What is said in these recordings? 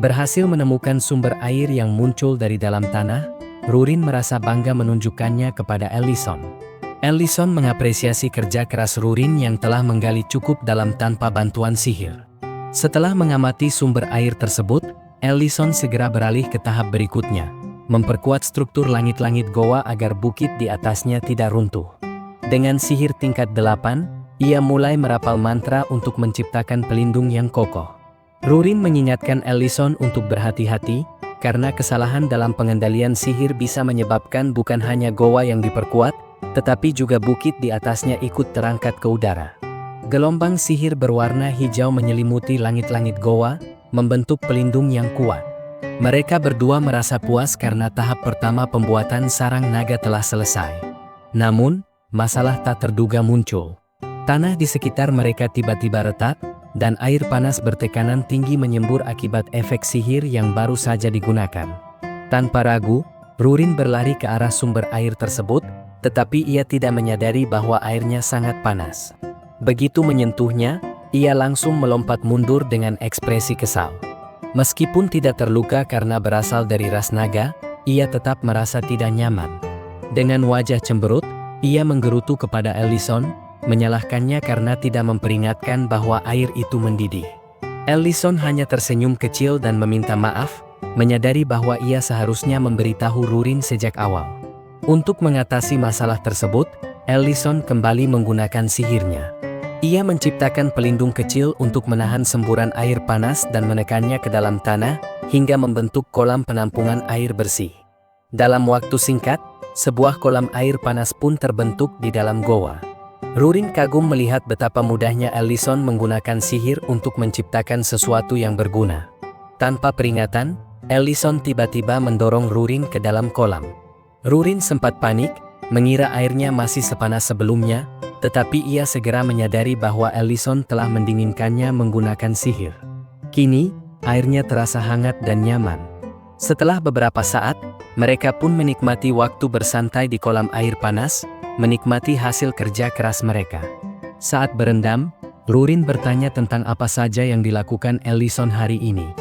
Berhasil menemukan sumber air yang muncul dari dalam tanah, Rurin merasa bangga menunjukkannya kepada Ellison. Ellison mengapresiasi kerja keras Rurin yang telah menggali cukup dalam tanpa bantuan sihir. Setelah mengamati sumber air tersebut, Ellison segera beralih ke tahap berikutnya, memperkuat struktur langit-langit goa agar bukit di atasnya tidak runtuh. Dengan sihir tingkat 8, ia mulai merapal mantra untuk menciptakan pelindung yang kokoh. Rurin mengingatkan Ellison untuk berhati-hati, karena kesalahan dalam pengendalian sihir bisa menyebabkan bukan hanya goa yang diperkuat, tetapi juga bukit di atasnya ikut terangkat ke udara. Gelombang sihir berwarna hijau menyelimuti langit-langit goa, membentuk pelindung yang kuat. Mereka berdua merasa puas karena tahap pertama pembuatan sarang naga telah selesai. Namun, masalah tak terduga muncul. Tanah di sekitar mereka tiba-tiba retak, dan air panas bertekanan tinggi menyembur akibat efek sihir yang baru saja digunakan. Tanpa ragu, Rurin berlari ke arah sumber air tersebut, tetapi ia tidak menyadari bahwa airnya sangat panas. Begitu menyentuhnya, ia langsung melompat mundur dengan ekspresi kesal. Meskipun tidak terluka karena berasal dari ras naga, ia tetap merasa tidak nyaman. Dengan wajah cemberut, ia menggerutu kepada Ellison, menyalahkannya karena tidak memperingatkan bahwa air itu mendidih. Ellison hanya tersenyum kecil dan meminta maaf, menyadari bahwa ia seharusnya memberitahu Rurin sejak awal. Untuk mengatasi masalah tersebut, Ellison kembali menggunakan sihirnya. Ia menciptakan pelindung kecil untuk menahan semburan air panas dan menekannya ke dalam tanah, hingga membentuk kolam penampungan air bersih. Dalam waktu singkat, sebuah kolam air panas pun terbentuk di dalam goa. Rurin kagum melihat betapa mudahnya Ellison menggunakan sihir untuk menciptakan sesuatu yang berguna. Tanpa peringatan, Ellison tiba-tiba mendorong Rurin ke dalam kolam. Rurin sempat panik, mengira airnya masih sepanas sebelumnya, tetapi ia segera menyadari bahwa Ellison telah mendinginkannya menggunakan sihir. Kini, airnya terasa hangat dan nyaman. Setelah beberapa saat, mereka pun menikmati waktu bersantai di kolam air panas, menikmati hasil kerja keras mereka. Saat berendam, Rurin bertanya tentang apa saja yang dilakukan Ellison hari ini.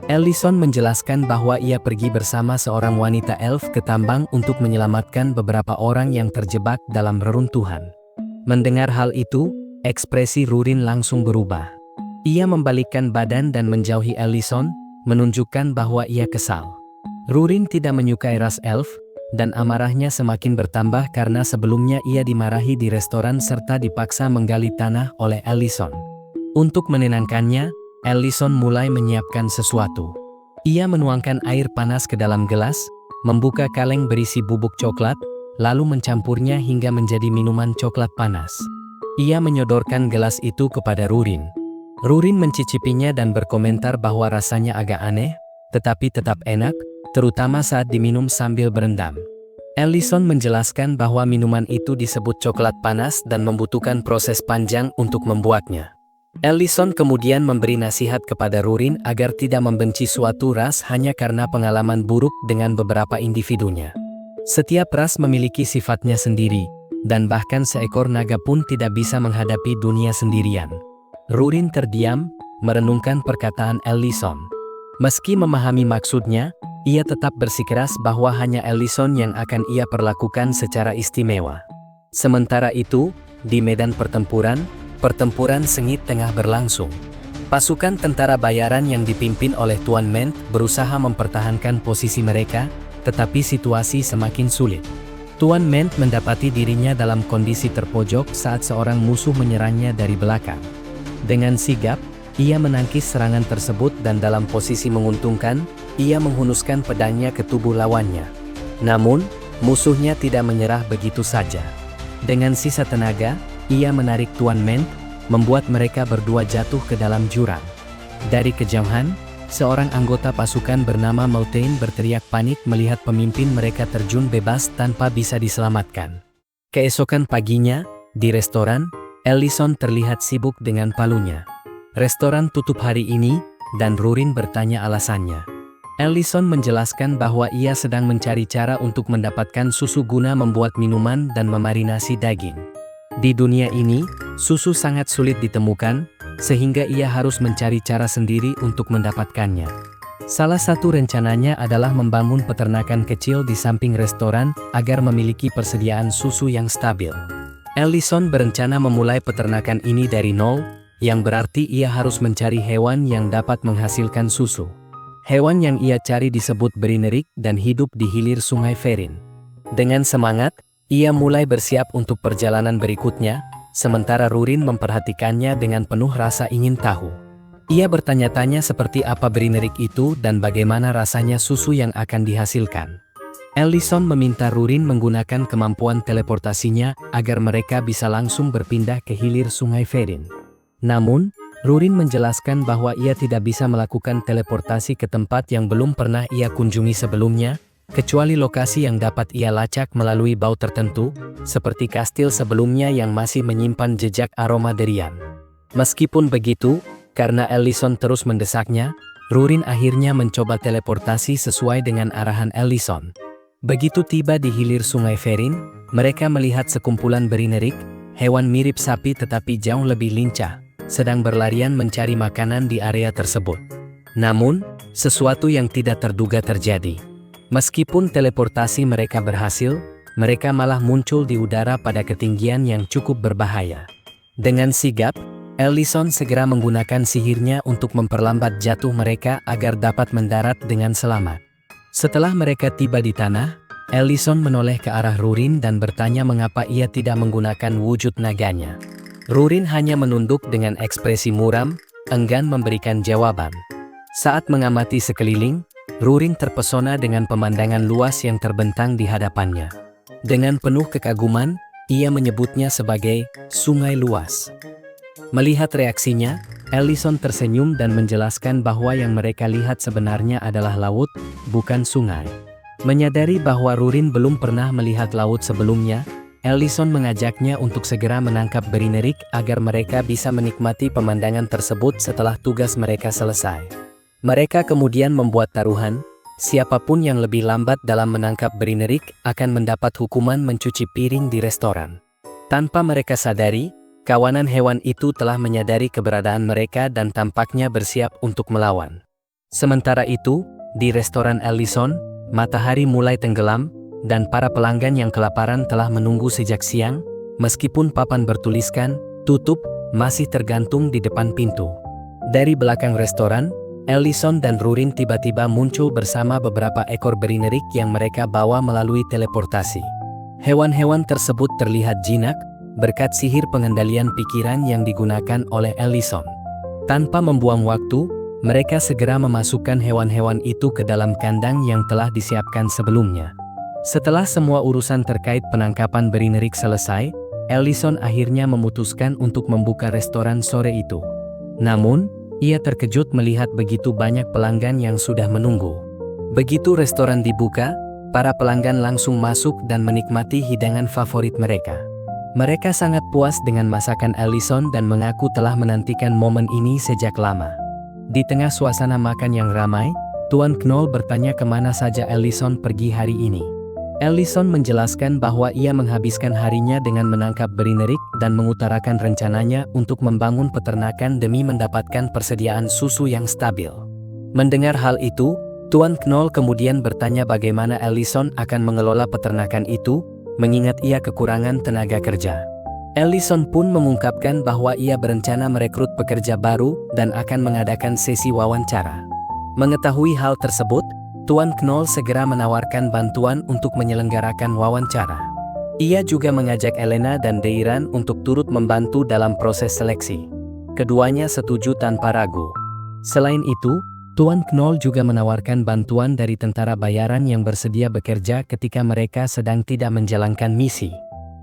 Ellison menjelaskan bahwa ia pergi bersama seorang wanita elf ke tambang untuk menyelamatkan beberapa orang yang terjebak dalam reruntuhan. Mendengar hal itu, ekspresi Rurin langsung berubah. Ia membalikkan badan dan menjauhi Ellison, menunjukkan bahwa ia kesal. Rurin tidak menyukai ras elf, dan amarahnya semakin bertambah karena sebelumnya ia dimarahi di restoran serta dipaksa menggali tanah oleh Ellison. Untuk menenangkannya, Ellison mulai menyiapkan sesuatu. Ia menuangkan air panas ke dalam gelas, membuka kaleng berisi bubuk coklat, lalu mencampurnya hingga menjadi minuman coklat panas. Ia menyodorkan gelas itu kepada Rurin. Rurin mencicipinya dan berkomentar bahwa rasanya agak aneh, tetapi tetap enak, terutama saat diminum sambil berendam. Ellison menjelaskan bahwa minuman itu disebut coklat panas dan membutuhkan proses panjang untuk membuatnya. Ellison kemudian memberi nasihat kepada Rurin agar tidak membenci suatu ras hanya karena pengalaman buruk dengan beberapa individunya. Setiap ras memiliki sifatnya sendiri, dan bahkan seekor naga pun tidak bisa menghadapi dunia sendirian. Rurin terdiam, merenungkan perkataan Ellison. Meski memahami maksudnya, ia tetap bersikeras bahwa hanya Ellison yang akan ia perlakukan secara istimewa. Sementara itu, di medan pertempuran sengit tengah berlangsung. Pasukan tentara bayaran yang dipimpin oleh Tuan Ment berusaha mempertahankan posisi mereka, tetapi situasi semakin sulit. Tuan Ment mendapati dirinya dalam kondisi terpojok saat seorang musuh menyerangnya dari belakang. Dengan sigap, ia menangkis serangan tersebut dan dalam posisi menguntungkan, ia menghunuskan pedangnya ke tubuh lawannya. Namun, musuhnya tidak menyerah begitu saja. Dengan sisa tenaga, ia menarik Tuan Ment, membuat mereka berdua jatuh ke dalam jurang. Dari kejauhan, seorang anggota pasukan bernama Moultain berteriak panik melihat pemimpin mereka terjun bebas tanpa bisa diselamatkan. Keesokan paginya, di restoran, Ellison terlihat sibuk dengan palunya. Restoran tutup hari ini, dan Rurin bertanya alasannya. Ellison menjelaskan bahwa ia sedang mencari cara untuk mendapatkan susu guna membuat minuman dan memarinasi daging. Di dunia ini, susu sangat sulit ditemukan, sehingga ia harus mencari cara sendiri untuk mendapatkannya. Salah satu rencananya adalah membangun peternakan kecil di samping restoran agar memiliki persediaan susu yang stabil. Ellison berencana memulai peternakan ini dari nol, yang berarti ia harus mencari hewan yang dapat menghasilkan susu. Hewan yang ia cari disebut Berineric dan hidup di hilir Sungai Ferin. Dengan semangat, ia mulai bersiap untuk perjalanan berikutnya, sementara Rurin memperhatikannya dengan penuh rasa ingin tahu. Ia bertanya-tanya seperti apa Berineric itu dan bagaimana rasanya susu yang akan dihasilkan. Ellison meminta Rurin menggunakan kemampuan teleportasinya agar mereka bisa langsung berpindah ke hilir Sungai Ferin. Namun, Rurin menjelaskan bahwa ia tidak bisa melakukan teleportasi ke tempat yang belum pernah ia kunjungi sebelumnya, kecuali lokasi yang dapat ia lacak melalui bau tertentu, seperti kastil sebelumnya yang masih menyimpan jejak aroma durian. Meskipun begitu, karena Ellison terus mendesaknya, Rurin akhirnya mencoba teleportasi sesuai dengan arahan Ellison. Begitu tiba di hilir Sungai Ferin, mereka melihat sekumpulan Berineric, hewan mirip sapi tetapi jauh lebih lincah, sedang berlarian mencari makanan di area tersebut. Namun, sesuatu yang tidak terduga terjadi. Meskipun teleportasi mereka berhasil, mereka malah muncul di udara pada ketinggian yang cukup berbahaya. Dengan sigap, Ellison segera menggunakan sihirnya untuk memperlambat jatuh mereka agar dapat mendarat dengan selamat. Setelah mereka tiba di tanah, Ellison menoleh ke arah Rurin dan bertanya mengapa ia tidak menggunakan wujud naganya. Rurin hanya menunduk dengan ekspresi muram, enggan memberikan jawaban. Saat mengamati sekeliling, Rurin terpesona dengan pemandangan luas yang terbentang di hadapannya. Dengan penuh kekaguman, ia menyebutnya sebagai sungai luas. Melihat reaksinya, Ellison tersenyum dan menjelaskan bahwa yang mereka lihat sebenarnya adalah laut, bukan sungai. Menyadari bahwa Rurin belum pernah melihat laut sebelumnya, Ellison mengajaknya untuk segera menangkap Berineric agar mereka bisa menikmati pemandangan tersebut setelah tugas mereka selesai. Mereka kemudian membuat taruhan, siapapun yang lebih lambat dalam menangkap Berineric akan mendapat hukuman mencuci piring di restoran. Tanpa mereka sadari, kawanan hewan itu telah menyadari keberadaan mereka dan tampaknya bersiap untuk melawan. Sementara itu, di restoran Ellison, matahari mulai tenggelam, dan para pelanggan yang kelaparan telah menunggu sejak siang, meskipun papan bertuliskan, "Tutup," masih tergantung di depan pintu. Dari belakang restoran, Ellison dan Rurin tiba-tiba muncul bersama beberapa ekor Berineric yang mereka bawa melalui teleportasi. Hewan-hewan tersebut terlihat jinak, berkat sihir pengendalian pikiran yang digunakan oleh Ellison. Tanpa membuang waktu, mereka segera memasukkan hewan-hewan itu ke dalam kandang yang telah disiapkan sebelumnya. Setelah semua urusan terkait penangkapan Berineric selesai, Ellison akhirnya memutuskan untuk membuka restoran sore itu. Namun, ia terkejut melihat begitu banyak pelanggan yang sudah menunggu. Begitu restoran dibuka, para pelanggan langsung masuk dan menikmati hidangan favorit mereka. Mereka sangat puas dengan masakan Ellison dan mengaku telah menantikan momen ini sejak lama. Di tengah suasana makan yang ramai, Tuan Knoll bertanya kemana saja Ellison pergi hari ini. Ellison menjelaskan bahwa ia menghabiskan harinya dengan menangkap Berineric dan mengutarakan rencananya untuk membangun peternakan demi mendapatkan persediaan susu yang stabil. Mendengar hal itu, Tuan Knoll kemudian bertanya bagaimana Ellison akan mengelola peternakan itu, mengingat ia kekurangan tenaga kerja. Ellison pun mengungkapkan bahwa ia berencana merekrut pekerja baru dan akan mengadakan sesi wawancara. Mengetahui hal tersebut, Tuan Knoll segera menawarkan bantuan untuk menyelenggarakan wawancara. Ia juga mengajak Elena dan Deiran untuk turut membantu dalam proses seleksi. Keduanya setuju tanpa ragu. Selain itu, Tuan Knoll juga menawarkan bantuan dari tentara bayaran yang bersedia bekerja ketika mereka sedang tidak menjalankan misi.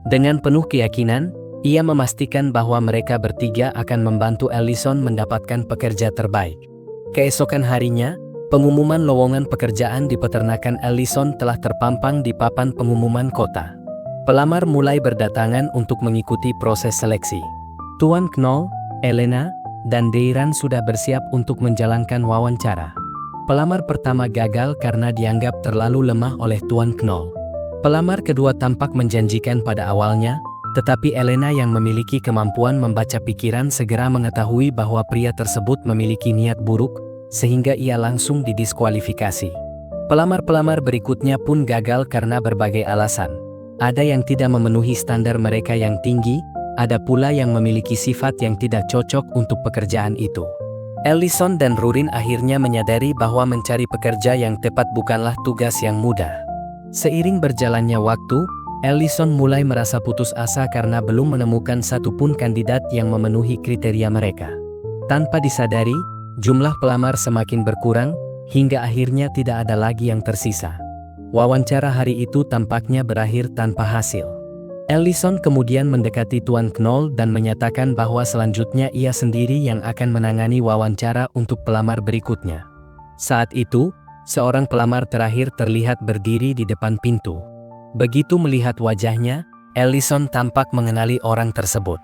Dengan penuh keyakinan, ia memastikan bahwa mereka bertiga akan membantu Ellison mendapatkan pekerja terbaik. Keesokan harinya, pengumuman lowongan pekerjaan di peternakan Ellison telah terpampang di papan pengumuman kota. Pelamar mulai berdatangan untuk mengikuti proses seleksi. Tuan Knoll, Elena, dan Deiran sudah bersiap untuk menjalankan wawancara. Pelamar pertama gagal karena dianggap terlalu lemah oleh Tuan Knoll. Pelamar kedua tampak menjanjikan pada awalnya, tetapi Elena yang memiliki kemampuan membaca pikiran segera mengetahui bahwa pria tersebut memiliki niat buruk, sehingga ia langsung didiskualifikasi. Pelamar-pelamar berikutnya pun gagal karena berbagai alasan. Ada yang tidak memenuhi standar mereka yang tinggi, ada pula yang memiliki sifat yang tidak cocok untuk pekerjaan itu. Ellison dan Rurin akhirnya menyadari bahwa mencari pekerja yang tepat bukanlah tugas yang mudah. Seiring berjalannya waktu, Ellison mulai merasa putus asa karena belum menemukan satupun kandidat yang memenuhi kriteria mereka. Tanpa disadari, jumlah pelamar semakin berkurang, hingga akhirnya tidak ada lagi yang tersisa. Wawancara hari itu tampaknya berakhir tanpa hasil. Ellison kemudian mendekati Tuan Knoll dan menyatakan bahwa selanjutnya ia sendiri yang akan menangani wawancara untuk pelamar berikutnya. Saat itu, seorang pelamar terakhir terlihat berdiri di depan pintu. Begitu melihat wajahnya, Ellison tampak mengenali orang tersebut.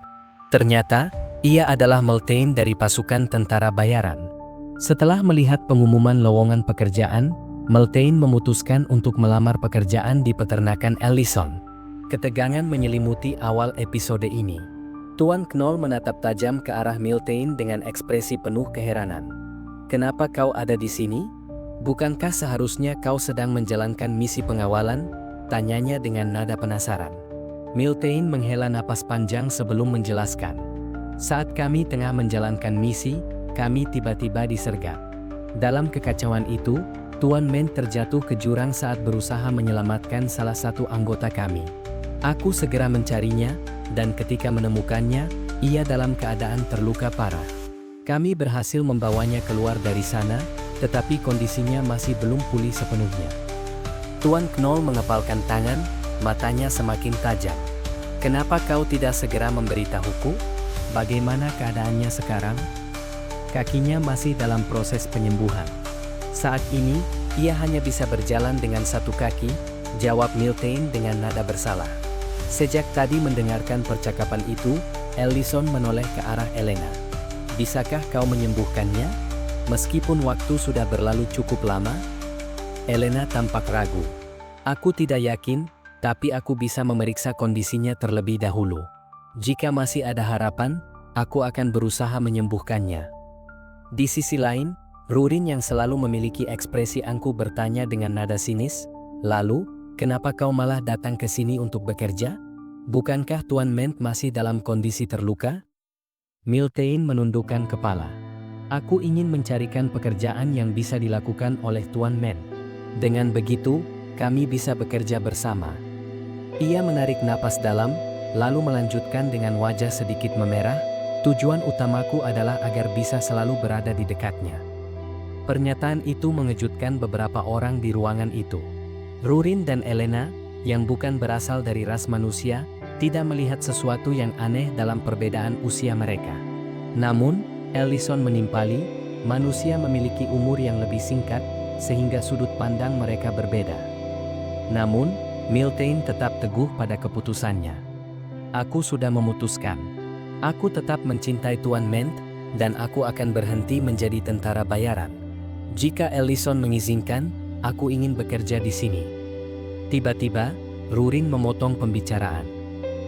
Ternyata, ia adalah Meltain dari pasukan tentara bayaran. Setelah melihat pengumuman lowongan pekerjaan, Meltain memutuskan untuk melamar pekerjaan di peternakan Ellison. Ketegangan menyelimuti awal episode ini. Tuan Knoll menatap tajam ke arah Meltain dengan ekspresi penuh keheranan. "Kenapa kau ada di sini? Bukankah seharusnya kau sedang menjalankan misi pengawalan?" tanyanya dengan nada penasaran. Meltain menghela napas panjang sebelum menjelaskan. "Saat kami tengah menjalankan misi, kami tiba-tiba disergap. Dalam kekacauan itu, Tuan Men terjatuh ke jurang saat berusaha menyelamatkan salah satu anggota kami. Aku segera mencarinya, dan ketika menemukannya, ia dalam keadaan terluka parah. Kami berhasil membawanya keluar dari sana, tetapi kondisinya masih belum pulih sepenuhnya." Tuan Knoll mengepalkan tangan, matanya semakin tajam. "Kenapa kau tidak segera memberitahuku? Bagaimana keadaannya sekarang?" "Kakinya masih dalam proses penyembuhan. Saat ini, ia hanya bisa berjalan dengan satu kaki," jawab Meltain dengan nada bersalah. Sejak tadi mendengarkan percakapan itu, Ellison menoleh ke arah Elena. "Bisakah kau menyembuhkannya? Meskipun waktu sudah berlalu cukup lama?" Elena tampak ragu. "Aku tidak yakin, tapi aku bisa memeriksa kondisinya terlebih dahulu. Jika masih ada harapan, aku akan berusaha menyembuhkannya." Di sisi lain, Rurin yang selalu memiliki ekspresi angkuh bertanya dengan nada sinis, "Lalu, kenapa kau malah datang ke sini untuk bekerja? Bukankah Tuan Ment masih dalam kondisi terluka?" Meltain menundukkan kepala. "Aku ingin mencarikan pekerjaan yang bisa dilakukan oleh Tuan Ment. Dengan begitu, kami bisa bekerja bersama." Ia menarik napas dalam, lalu melanjutkan dengan wajah sedikit memerah, "Tujuan utamaku adalah agar bisa selalu berada di dekatnya." Pernyataan itu mengejutkan beberapa orang di ruangan itu. Rurin dan Elena, yang bukan berasal dari ras manusia, tidak melihat sesuatu yang aneh dalam perbedaan usia mereka. Namun, Ellison menimpali, manusia memiliki umur yang lebih singkat, sehingga sudut pandang mereka berbeda. Namun, Meltain tetap teguh pada keputusannya. "Aku sudah memutuskan. Aku tetap mencintai Tuan Ment, dan aku akan berhenti menjadi tentara bayaran. Jika Ellison mengizinkan, aku ingin bekerja di sini." Tiba-tiba, Rurin memotong pembicaraan.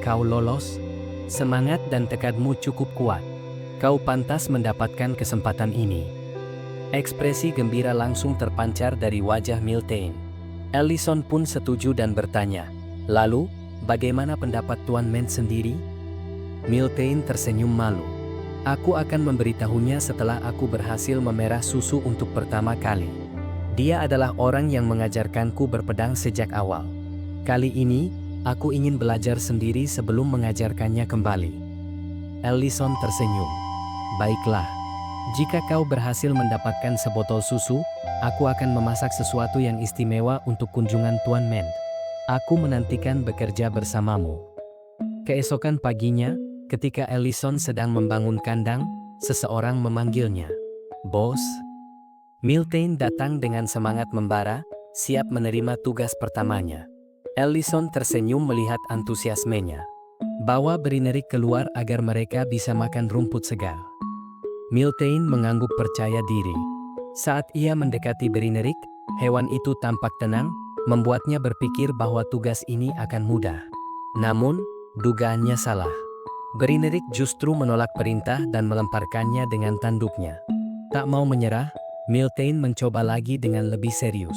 "Kau lolos? Semangat dan tekadmu cukup kuat. Kau pantas mendapatkan kesempatan ini." Ekspresi gembira langsung terpancar dari wajah Meltain. Ellison pun setuju dan bertanya, "Lalu, bagaimana pendapat Tuan Ment sendiri?" Meltain tersenyum malu. "Aku akan memberitahunya setelah aku berhasil memerah susu untuk pertama kali. Dia adalah orang yang mengajarkanku berpedang sejak awal. Kali ini, aku ingin belajar sendiri sebelum mengajarkannya kembali." Ellison tersenyum. "Baiklah. Jika kau berhasil mendapatkan sebotol susu, aku akan memasak sesuatu yang istimewa untuk kunjungan Tuan Ment. Aku menantikan bekerja bersamamu." Keesokan paginya, ketika Ellison sedang membangun kandang, seseorang memanggilnya. "Bos." Meltain datang dengan semangat membara, siap menerima tugas pertamanya. Ellison tersenyum melihat antusiasmenya. "Bawa Brinerik keluar agar mereka bisa makan rumput segar." Meltain mengangguk percaya diri. Saat ia mendekati Brinerik, hewan itu tampak tenang, membuatnya berpikir bahwa tugas ini akan mudah. Namun, dugaannya salah. Brinerik justru menolak perintah dan melemparkannya dengan tanduknya. Tak mau menyerah, Miltain mencoba lagi dengan lebih serius.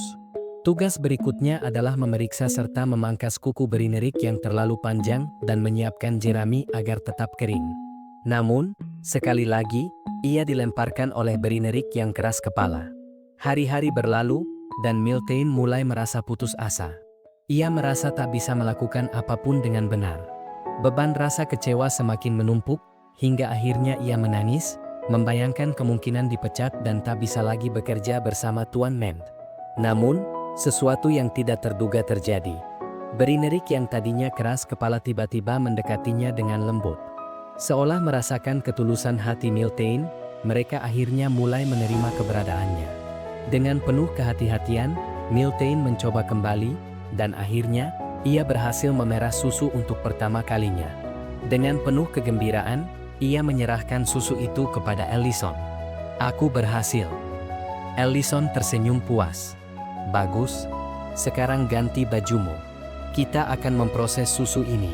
Tugas berikutnya adalah memeriksa serta memangkas kuku Berinerik yang terlalu panjang dan menyiapkan jerami agar tetap kering. Namun, sekali lagi, ia dilemparkan oleh Berinerik yang keras kepala. Hari-hari berlalu, dan Miltain mulai merasa putus asa. Ia merasa tak bisa melakukan apapun dengan benar. Beban rasa kecewa semakin menumpuk, hingga akhirnya ia menangis, membayangkan kemungkinan dipecat dan tak bisa lagi bekerja bersama Tuan Ment. Namun, sesuatu yang tidak terduga terjadi. Berinerik yang tadinya keras kepala tiba-tiba mendekatinya dengan lembut. Seolah merasakan ketulusan hati Miltain, mereka akhirnya mulai menerima keberadaannya. Dengan penuh kehati-hatian, Miltain mencoba kembali, dan akhirnya, ia berhasil memerah susu untuk pertama kalinya. Dengan penuh kegembiraan, ia menyerahkan susu itu kepada Ellison. "Aku berhasil." Ellison tersenyum puas. "Bagus, sekarang ganti bajumu. Kita akan memproses susu ini."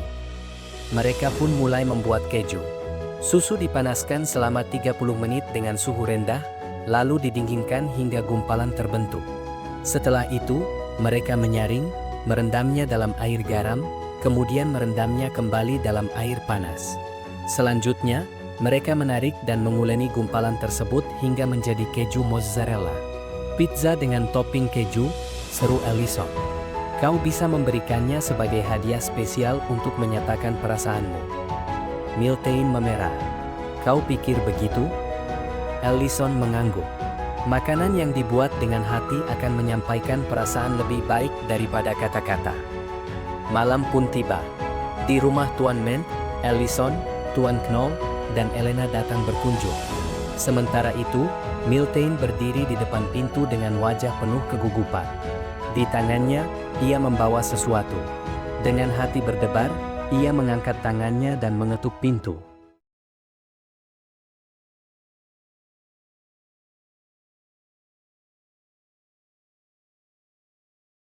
Mereka pun mulai membuat keju. Susu dipanaskan selama 30 menit dengan suhu rendah, lalu didinginkan hingga gumpalan terbentuk. Setelah itu, mereka menyaring, merendamnya dalam air garam, kemudian merendamnya kembali dalam air panas. Selanjutnya, mereka menarik dan menguleni gumpalan tersebut hingga menjadi keju mozzarella. "Pizza dengan topping keju," seru Ellison. "Kau bisa memberikannya sebagai hadiah spesial untuk menyatakan perasaanmu." Miltain memerah. "Kau pikir begitu?" Ellison mengangguk. Makanan yang dibuat dengan hati akan menyampaikan perasaan lebih baik daripada kata-kata. Malam pun tiba. Di rumah Tuan Ment, Ellison, Tuan Knoll, dan Elena datang berkunjung. Sementara itu, Miltain berdiri di depan pintu dengan wajah penuh kegugupan. Di tangannya, ia membawa sesuatu. Dengan hati berdebar, ia mengangkat tangannya dan mengetuk pintu.